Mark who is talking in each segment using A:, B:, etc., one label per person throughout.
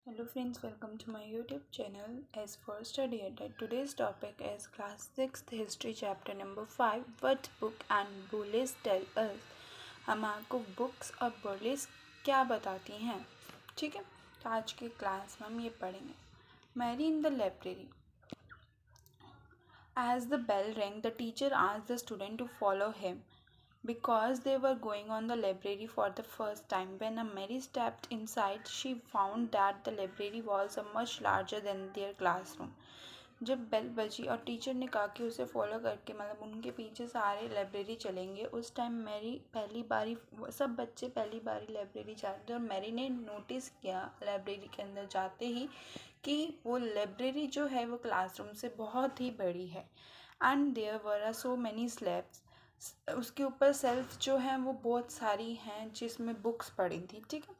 A: Hello friends, welcome to my YouTube channel as for study at today's topic is class 6th history chapter number 5 what book and bullies tell us। हम आपको books और bullish क्या बताती हैं, ठीक है। तो आज के क्लास में हम ये पढ़ेंगे। Mary in the library. As the bell rang, the teacher asked the student to follow him because they were going on the library for the first time. When Mary stepped inside, she found that the library was much larger than their classroom. जब bell बजी और teacher ने कहा कि उसे follow करके मतलब उनके पीछे सारे लाइब्रेरी चलेंगे, उस टाइम मैरी पहली बारी सब बच्चे पहली बारी लाइब्रेरी जा रहे थे और मैरी ने नोटिस किया लाइब्रेरी के अंदर जाते ही कि वो लाइब्रेरी जो है वो क्लासरूम से बहुत ही बड़ी है। And there were so many slabs, उसके ऊपर सेल्फ जो हैं वो बहुत सारी हैं जिसमें बुक्स पड़ी थी, ठीक है।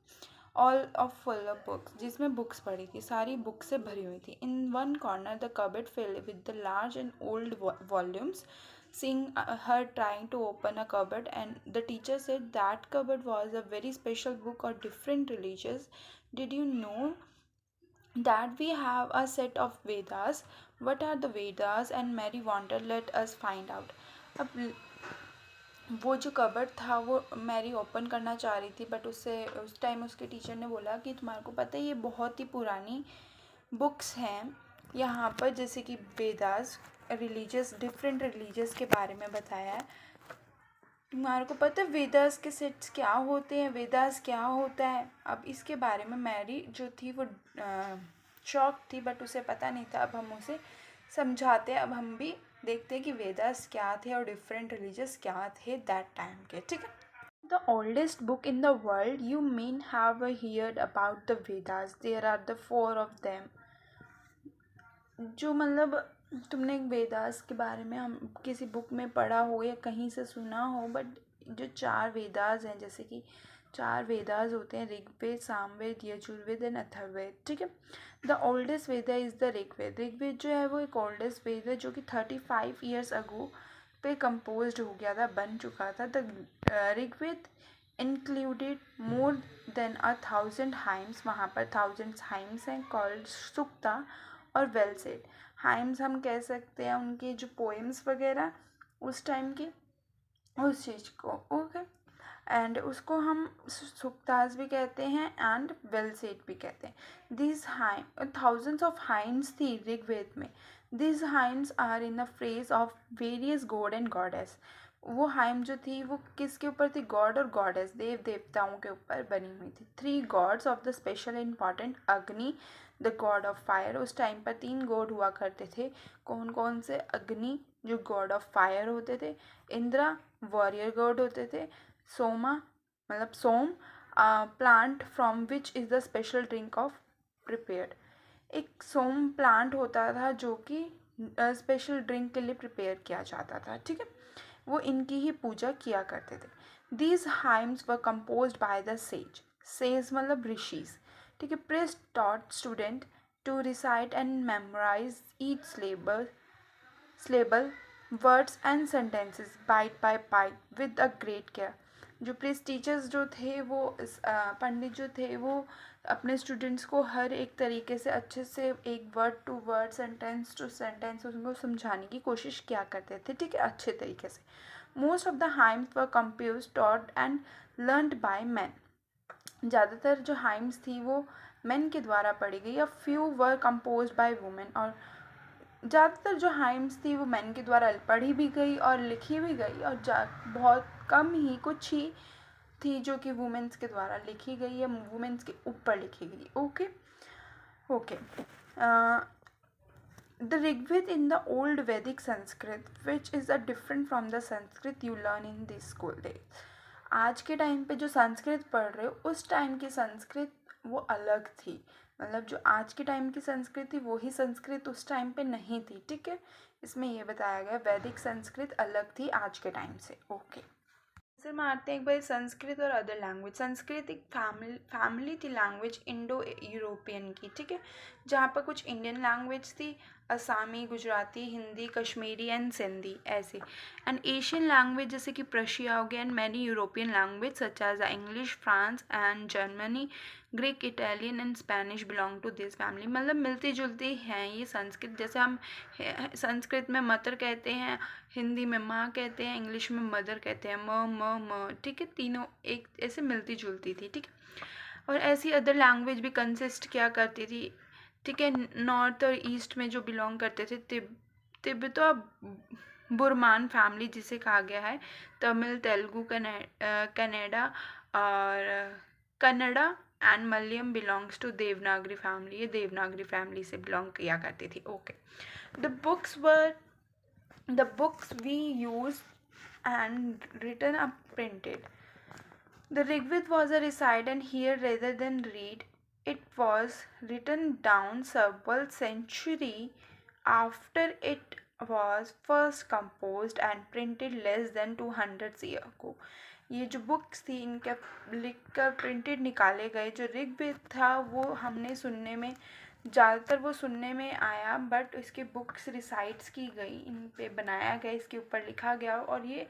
A: All of full of books, जिसमें बुक्स पड़ी थी, सारी बुक से भरी हुई थी। In one corner the cupboard filled with the large and old volumes. Seeing her trying to open a cupboard, and the teacher said that cupboard was a very special book or different religious. Did you know that we have a set of Vedas? What are the Vedas? And Mary wanted let us find out. अब वो जो cupboard था वो Mary open करना चाह रही थी, but उससे उस टाइम उसके टीचर ने बोला कि तुम्हारे को पता है ये बहुत ही पुरानी बुक्स हैं यहाँ पर, जैसे कि वेदास रिलीजियस डिफरेंट रिलीजियस के बारे में बताया है। तुम्हारे को पता है वेदास के सेट्स क्या होते हैं, वेदास क्या होता है? अब इसके बारे में मैरी जो थी वो शॉक थी, बट उसे पता नहीं था। अब हम उसे समझाते हैं, अब हम भी देखते हैं कि वेदास क्या थे और डिफरेंट रिलीजियस क्या थे दैट टाइम के, ठीक है। The oldest book in the world, you mean have heard about the Vedas, there are the 4 of them. जो मतलब तुमने वेदास के बारे में हम किसी बुक में पढ़ा हो या कहीं से सुना हो, बट जो 4 वेदास हैं, जैसे कि 4 वेदास होते हैं, ऋग्वेद, सामवेद, यजुर्वेद एंड अथर्ववेद, ठीक है। The oldest Veda is the Rigveda. Rigveda जो है वो एक ओल्डेस्ट वेद है जो कि 35 ईयर्स अगो पे कंपोज हो गया था, बन चुका था। The Rigveda included more than 1000 hymns, वहाँ पर 1000 हाइम्स हैं कॉल्ड सुक्ता और वेल सेड। हाइम्स हम कह सकते हैं उनके जो पोएम्स वगैरह उस टाइम की, उस चीज़ को, ओके। एंड उसको हम सुक्तास भी कहते हैं एंड वेल सेड भी कहते हैं। This hymn thousands of hymns थी ऋग्वेद में। This hymns are in the praise of various god and goddess. वो हाइम जो थी वो किसके ऊपर थी? गॉड और गॉडेस, देव देवताओं के ऊपर बनी हुई थी। 3 God's of the special important, अग्नि द गॉड ऑफ फायर। उस टाइम पर 3 गॉड हुआ करते थे। कौन कौन से? अग्नि जो गॉड ऑफ फायर होते थे, इंद्रा वॉरियर गॉड होते थे, सोमा मतलब Soma plant from which is the special drink of prepared. एक सोम प्लांट होता था जो कि स्पेशल ड्रिंक के लिए प्रिपेयर किया जाता था, ठीक है। वो इनकी ही पूजा किया करते थे। These hymns were composed by the sages. Sage मतलब ऋषिज, ठीक है। Priest taught student to recite and memorise each syllable, words and sentences bite by bite with a great care. जो प्रीस्ट टीचर्स जो थे वो पंडित जो थे वो अपने स्टूडेंट्स को हर एक तरीके से अच्छे से एक word to word, sentence to sentence उनको समझाने की कोशिश किया करते थे, ठीक है, अच्छे तरीके से। Most of the hymns were composed taught and learned by man. ज़्यादातर जो हाइम्स थी वो मैन के द्वारा पढ़ी गई। A few were compose by women, और ज़्यादातर जो हाइम्स थी वो मैन के द्वारा पढ़ी भी गई और लिखी भी गई, और बहुत कम ही कुछ ही थी जो कि वुमेन्स के द्वारा लिखी गई या वुमेन्स के ऊपर लिखी गई, okay okay. The Rigveda in the old Vedic Sanskrit which is a different from the Sanskrit you learn in this school days. आज के टाइम पे जो संस्कृत पढ़ रहे हो उस टाइम की संस्कृत वो अलग थी, मतलब जो आज के टाइम की संस्कृत थी वही संस्कृत उस टाइम पे नहीं थी, ठीक है। इसमें ये बताया गया वैदिक संस्कृत अलग थी आज के टाइम से, ओके। आंसर मारते हैं एक बार। संस्कृत और अदर लैंग्वेज। संस्कृत एक फैमिली थी लैंग्वेज इंडो यूरोपियन की, ठीक है, जहाँ पर कुछ इंडियन लैंग्वेज थी, असामी, गुजराती, हिंदी, कश्मीरी एंड सिंधी ऐसे। एंड एशियन लैंग्वेज जैसे कि प्रशिया हो गया, and many European language such as English, France and Germany, Greek, Italian and Spanish belong to this family. मतलब मिलती जुलती हैं ये संस्कृत, जैसे हम संस्कृत में मदर कहते हैं, हिंदी में माँ कहते हैं, इंग्लिश में मदर कहते हैं, म, ठीक है, तीनों एक ऐसे मिलती जुलती थी, ठीक है। और ऐसी अदर लैंग्वेज भी कंसिस्ट क्या करती थी, ठीक है, नॉर्थ और ईस्ट में जो बिलोंग करते थे, तिब्बतो बुरमान फैमिली जिसे कहा गया है, तमिल, तेलुगु, कन्नड़ा और Kannada and Malayalam belongs to Devanagari family. ये देवनागरी फैमिली से बिलोंग किया करती थी। Okay, the books we use and written up printed. The Rigved was a recite and hear rather than read. It was written down several centuries after it was first composed and printed less than 200 years ago. ये जो books थी इनके लिख कर printed निकाले गए। जो ऋग्वेद था वो हमने सुनने में ज़्यादातर वो सुनने में आया, बट इसकी बुक्स रिसाइट्स की गई, इन पे बनाया गया, इसके ऊपर लिखा गया, और ये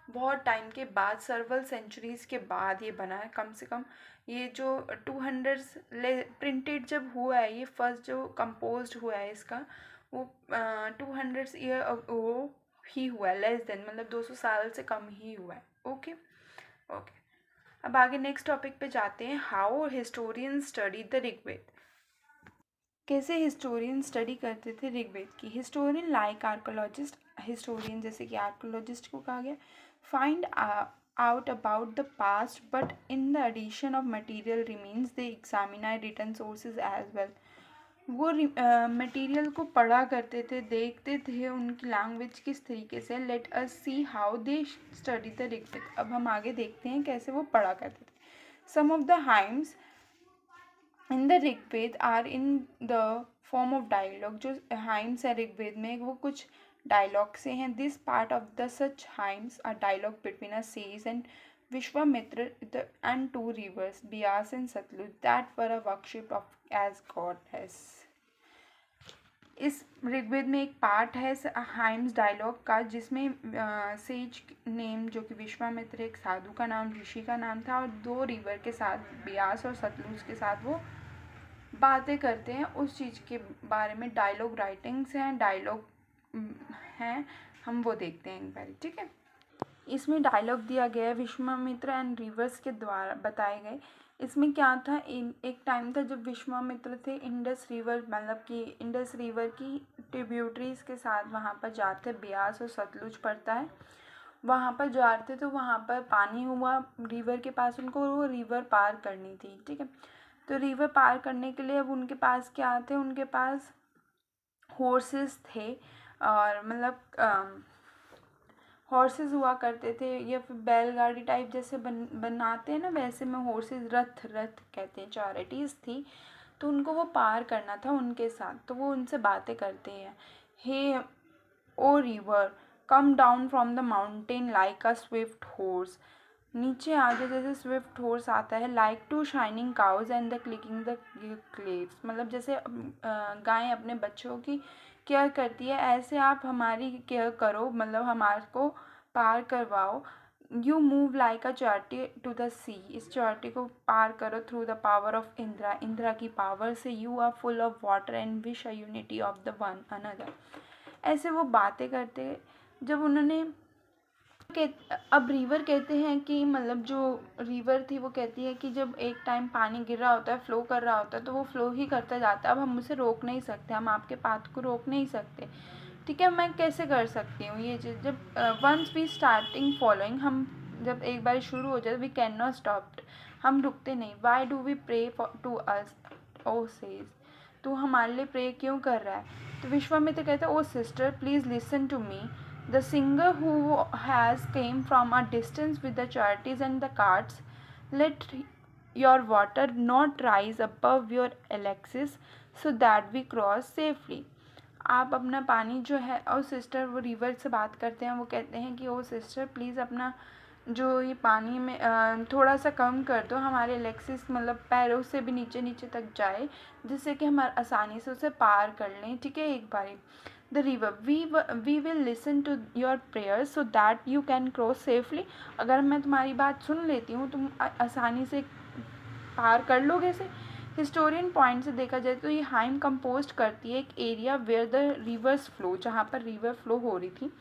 A: बहुत टाइम के बाद, सर्वल सेंचुरीज़ के बाद ये बना है। कम से कम ये जो 200 प्रिंटेड जब हुआ है, ये फर्स्ट जो कंपोज्ड हुआ है इसका, वो 200 ईयर वो ही हुआ है, लेस देन, मतलब 200 साल से कम ही हुआ है। ओके ओके, अब आगे नेक्स्ट टॉपिक पे जाते हैं। How historian study the Rigveda. कैसे हिस्टोरियन स्टडी करते थे ऋग्वेद की। हिस्टोरियन लाइक आर्कोलॉजिस्ट, हिस्टोरियन जैसे कि आर्कोलॉजिस्ट को कहा गया, find out about the past, but in the addition of material remains they examine written sources as well. वो मटेरियल को पढ़ा करते थे, देखते थे उनकी लैंग्वेज किस तरीके से। Let us see how they study the Rigveda. अब हम आगे देखते हैं कैसे वो पढ़ा करते थे। Some of the hymns in the Rigveda are in the form of dialogue. जो हाइम्स है ऋग्वेद में वो कुछ डायलॉग से हैं। This part of the such hymns are dialogue between a sage and Vishwamitra and two rivers Beas and Sutlej that were a worship of as goddess. इस ऋग्वेद में एक पार्ट है हाइम्स डायलॉग का, जिसमें सेज नेम जो कि विश्वामित्र एक साधु का नाम, ऋषि का नाम था, और दो रिवर के साथ बियास और सतलुज के साथ वो बातें करते हैं उस चीज़ के बारे में। डायलॉग राइटिंग्स हैं, डायलॉग हैं, हम वो देखते हैं एक बार, ठीक है। इसमें डायलॉग दिया गया है विश्वामित्र एंड रिवर्स के द्वारा बताए गए। इसमें क्या था, एक टाइम था जब विश्वामित्र थे इंडस रिवर, मतलब कि इंडस रिवर की ट्रिब्यूटरीज के साथ वहाँ पर जाते, ब्यास और सतलुज पड़ता है, वहाँ पर जाते तो वहाँ पर पानी हुआ रिवर के पास, उनको वो रिवर पार करनी थी, ठीक है। तो रिवर पार करने के लिए अब उनके पास क्या थे, उनके पास हॉर्सेस थे, और मतलब हॉर्सेस हुआ करते थे, या फिर बैलगाड़ी टाइप जैसे बनाते हैं ना, वैसे में हॉर्सेस, रथ कहते हैं, चैरिटीज़ थी, तो उनको वो पार करना था उनके साथ। तो वो उनसे बातें करते हैं, हे O river come down from the mountain like a swift horse. नीचे आ जाए जैसे स्विफ्ट हॉर्स आता है, like two shining cows and the clicking the calves. मतलब जैसे गाय अपने बच्चों की केयर करती है, ऐसे आप हमारी केयर करो, मतलब हमारे को पार करवाओ। You move like a charity to the sea. इस चैरिटी को पार करो through the power of Indra, Indra की पावर से। You are full of water and wish a unity of the one another. ऐसे वो बातें करते जब उन्होंने अब रिवर कहते हैं कि मतलब जो रिवर थी वो कहती है कि जब एक टाइम पानी गिर रहा होता है, फ्लो कर रहा होता है, तो वो फ्लो ही करता जाता है। अब हम उसे रोक नहीं सकते, हम आपके पाथ को रोक नहीं सकते, ठीक है। मैं कैसे कर सकती हूँ ये चीज़, जब वंस वी स्टार्टिंग फॉलोइंग, हम जब एक बार शुरू हो जाए, वी कैन नॉट स्टॉप, हम रुकते नहीं। Why do we pray to us o sage, तू हमारे लिए प्रे क्यों कर रहा है। तो विश्वामित्र कहता है, O sister please listen to me. The singer who has came from a distance with the charities and the carts, let your water not rise above your Alexis so that we cross safely. आप अपना पानी जो है, और sister वो river से बात करते हैं, वो कहते हैं कि ओ सिस्टर प्लीज़ अपना जो ये पानी में थोड़ा सा कम कर दो, हमारे एलेक्सिस मतलब पैरों से भी नीचे नीचे तक जाए, जिससे कि हम आसानी से उसे पार कर लें, ठीक है। एक बारी the river we will listen to your prayers so that you can cross safely. अगर मैं तुम्हारी बात सुन लेती हूँ, तुम आसानी से पार कर लोगे इसे। हिस्टोरियन पॉइंट से देखा जाए तो ये हाइम कंपोस्ट करती है एक area where the rivers flow, जहाँ पर रिवर फ्लो हो रही थी,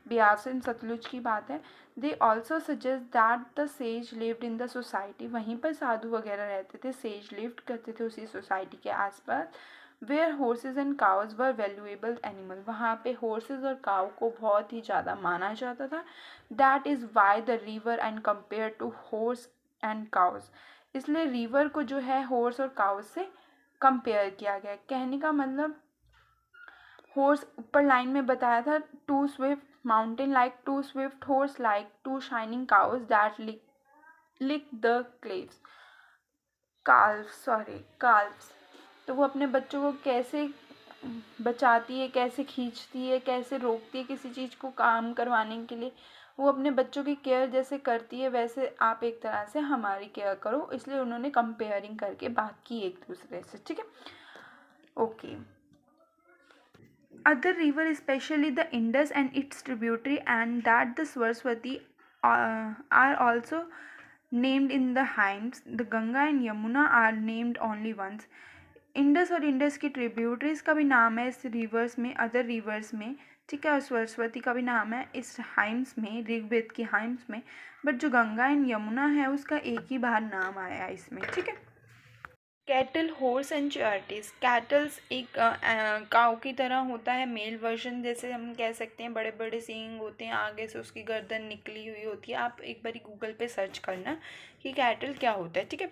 A: ब्यास एंड सतलुज की बात है। They also suggest that the sage lived in the society, वहीं पर साधु वगैरह रहते थे, सेज लिव्ड करते थे उसी सोसाइटी के आसपास। Where horses and cows were valuable animal, वहाँ पे हॉर्सेज और काउ को बहुत ही ज़्यादा माना जाता था। That is why the river and compare to horse and cows, इसलिए रिवर को जो है हॉर्स और काउज से कंपेयर किया गया। कहने का मतलब हॉर्स ऊपर लाइन में बताया था, two swift mountain like two swift horse like two shining cows that lick the calves, calves. तो वो अपने बच्चों को कैसे बचाती है, कैसे खींचती है, कैसे रोकती है किसी चीज़ को काम करवाने के लिए, वो अपने बच्चों की केयर जैसे करती है वैसे आप एक तरह से हमारी केयर करो, इसलिए उन्होंने कंपेयरिंग करके बात की एक दूसरे से, ठीक है। Okay, other river, especially the Indus and its tributary and that the Saraswati, are also named in the hymns. The Ganga and Yamuna are named only once. Indus और इंडस की ट्रिब्यूटरीज का भी नाम है इस रिवर्स में, other rivers में, ठीक है, और सरस्वती का भी नाम है इस हाइम्स में, ऋग्वेद की हाइम्स में, बट जो गंगा एंड यमुना है उसका एक ही बार नाम आया इसमें, ठीक है। Cattle, horse and charities. Kettles एक काऊ की तरह होता है, मेल वर्जन जैसे हम कह सकते हैं, बड़े बड़े सींग होते हैं, आगे से उसकी गर्दन निकली हुई होती है, आप एक बारी गूगल पे सर्च करना कि कैटल क्या होता है, ठीक है।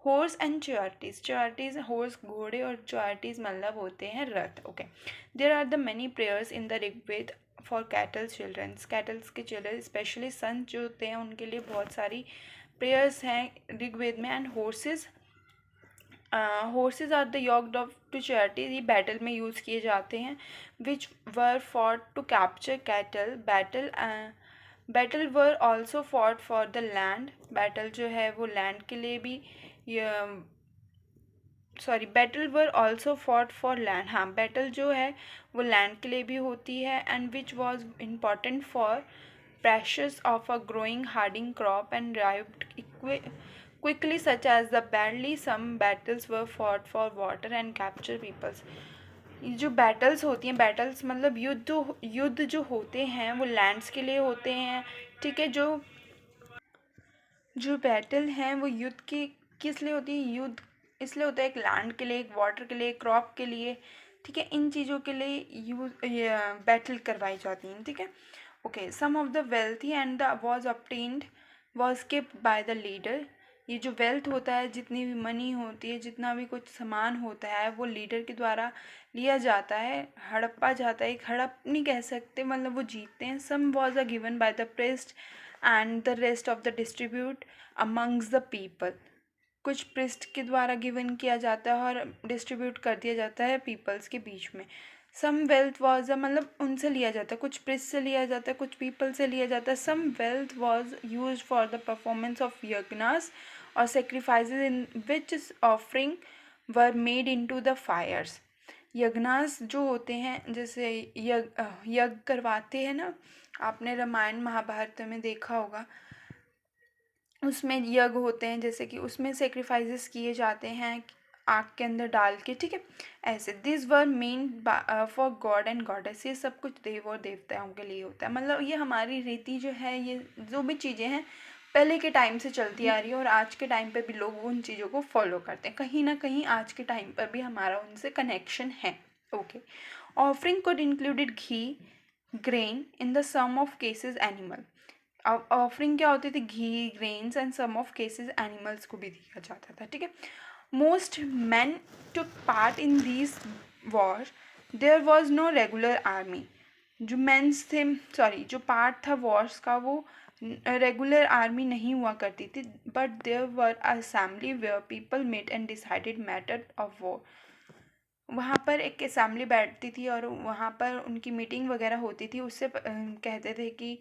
A: Horse and chariots, chariots horse घोड़े और चैरिटीज मतलब होते हैं रथ, okay. There are the many prayers in the Rigveda for cattle childrens, cattles के चिल्ड्रन स्पेशली सन जो होते हैं उनके लिए बहुत सारी प्रेयर्स हैं ऋग्वेद में। And horses, horses are the yoked of two charities, ये बैटल में यूज़ किए जाते हैं। Which were fought to capture cattle, battle were also fought for the land, battle जो है वो लैंड के लिए भी, battle were also fought for land, हाँ बैटल जो है वो लैंड के लिए भी होती है। And which was important for pressures of a growing harding crop and arrived quickly, such as the badly some battles were fought for water and capture peoples। ये जो बैटल्स होती हैं, बैटल्स मतलब युद्ध जो होते हैं वो लैंड्स के लिए होते हैं, ठीक है। जो बैटल हैं वो युद्ध की किस लिए होती है, युद्ध इसलिए होता है, एक लैंड के लिए, एक वाटर के लिए, क्रॉप के लिए, ठीक है, इन चीज़ों के लिए बैटल करवाई जाती हैं, ठीक है। Okay, some of the wealthy and the was kept by the leader, ये जो वेल्थ होता है, जितनी भी मनी होती है, जितना भी कुछ सामान होता है वो लीडर के द्वारा लिया जाता है, हड़प्पा जाता है, एक हड़प नहीं कह सकते, मतलब वो जीतते हैं। Some was a given by the priest and the rest of the distribute amongst the people, कुछ प्रिस्ट के द्वारा गिवन किया जाता है और डिस्ट्रीब्यूट कर दिया जाता है पीपल्स के बीच में। सम वेल्थ वॉज मतलब उनसे लिया जाता है, कुछ प्रिस्ट से लिया जाता है, कुछ पीपल से लिया जाता है। Some wealth was use for the performance of yajnas और sacrifices in which offering were made into the fires. Yajnas जो होते हैं, जैसे यज्ञ करवाते हैं ना, आपने रामायण महाभारत में देखा होगा, उसमें यज्ञ होते हैं, जैसे कि उसमें सेक्रीफाइसेस किए जाते हैं आग के अंदर डाल के, ठीक है, ऐसे। This were main for God and goddess, ये सब कुछ देव और देवताओं के लिए होता है, मतलब ये हमारी रीति जो है, ये जो भी चीज़ें हैं पहले के टाइम से चलती आ रही है और आज के टाइम पे भी लोग उन चीज़ों को फॉलो करते हैं, कहीं ना कहीं आज के टाइम पर भी हमारा उनसे कनेक्शन है, okay. Offering could included ghee, grain, in the some of cases animal, offering क्या होती थी, ghee, grains and some of cases animals को भी दिया जाता था, ठीक है। Most man took part in this war, there was no regular army, जो मेंस थे, जो पार्ट था वॉर्स का वो रेगुलर आर्मी नहीं हुआ करती थी, but there were assembly where people met and decided matter of war, वहाँ पर एक असेंबली बैठती थी और वहाँ पर उनकी मीटिंग वगैरह होती थी, उससे कहते थे कि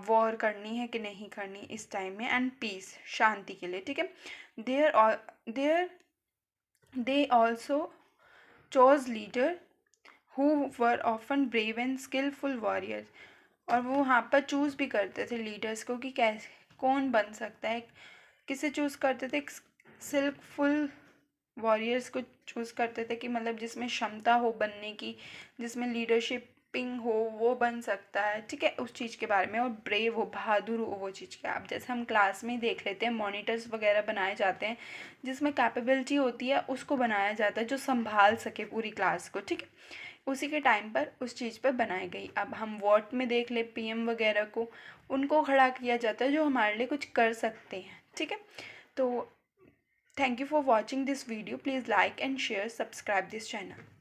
A: वॉर करनी है कि नहीं करनी इस टाइम में, एंड पीस, शांति के लिए, ठीक है। There they also chose leader who were often brave and skilful warrior, और वो वहाँ पर चूज़ भी करते थे लीडर्स को कि कैसे कौन बन सकता है, किसे चूज़ करते थे, सिल्कफुल वॉरियर्स को चूज़ करते थे कि मतलब जिसमें क्षमता हो बनने की, जिसमें लीडरशिपिंग हो, वो बन सकता है, ठीक है, उस चीज़ के बारे में, और ब्रेव हो, बहादुर हो वो चीज़ के। अब जैसे हम क्लास में ही देख लेते हैं, मॉनिटर्स वगैरह बनाए जाते हैं जिसमें कैपेबिलिटी होती है, उसको बनाया जाता है जो संभाल सके पूरी क्लास को, ठीक है। उसी के टाइम पर उस चीज़ पर बनाई गई। अब हम वॉट में देख ले पीएम वगैरह को, उनको खड़ा किया जाता है जो हमारे लिए कुछ कर सकते हैं, ठीक है। तो thank you for watching this video. Please like and share, subscribe this channel.